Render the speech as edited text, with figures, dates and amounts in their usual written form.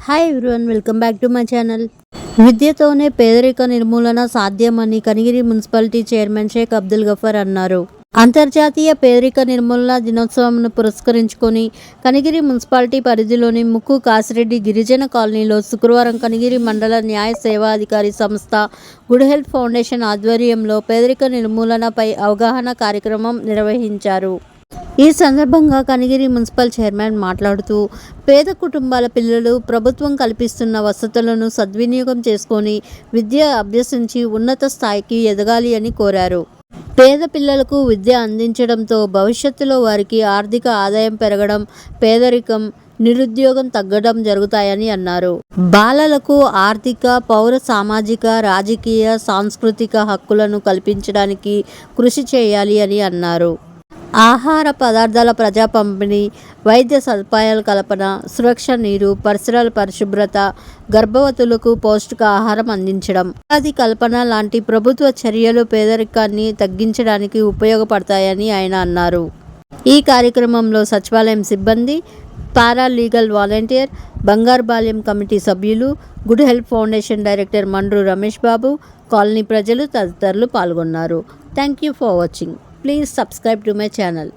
Hi everyone, welcome back to my channel. విద్యతోనే పేదరిక నిర్మూలన సాధ్యమని కనిగిరి మున్సిపాలిటీ చైర్మన్ షేక్ అబ్దుల్ గఫర్ అన్నారు. అంతర్జాతీయ పేదరిక నిర్మూలన దినోత్సవంను పురస్కరించుకొని కనిగిరి మున్సిపాలిటీ పరిధిలోని ముక్కు కాసిరెడ్డి గిరిజన కాలనీలో శుక్రవారం కనిగిరి మండల న్యాయ సేవాధికారి సంస్థ గుడ్ హెల్త్ ఫౌండేషన్ ఆధ్వర్యంలో పేదరిక నిర్మూలనపై అవగాహన కార్యక్రమం నిర్వహించారు. ఈ సందర్భంగా కనిగిరి మున్సిపల్ చైర్మన్ మాట్లాడుతూ పేద కుటుంబాల పిల్లలు ప్రభుత్వం కల్పిస్తున్న వసతులను సద్వినియోగం చేసుకొని విద్య అభ్యసించి ఉన్నత స్థాయికి ఎదగాలి అని కోరారు. పేద పిల్లలకు విద్య అందించడంతో భవిష్యత్తులో వారికి ఆర్థిక ఆదాయం పెరగడం, పేదరికం, నిరుద్యోగం తగ్గడం జరుగుతాయని అన్నారు. బాలలకు ఆర్థిక, పౌర, సామాజిక, రాజకీయ, సాంస్కృతిక హక్కులను కల్పించడానికి కృషి చేయాలి అని అన్నారు. ఆహార పదార్థాల ప్రజా పంపిణీ, వైద్య సదుపాయాల కల్పన, సురక్ష, నీరు, పరిసరాల పరిశుభ్రత, గర్భవతులకు పౌష్టికాహారం అందించడం, ఉపాధి కల్పన లాంటి ప్రభుత్వ చర్యలు పేదరికాన్ని తగ్గించడానికి ఉపయోగపడతాయని ఆయన అన్నారు. ఈ కార్యక్రమంలో సచివాలయం సిబ్బంది, పారా లీగల్ వాలంటీర్, బంగారు బాల్యం కమిటీ సభ్యులు, good health foundation director Mandru Ramesh Babu, colony ప్రజలు తదితరులు పాల్గొన్నారు. Thank you for watching. Please subscribe to my channel.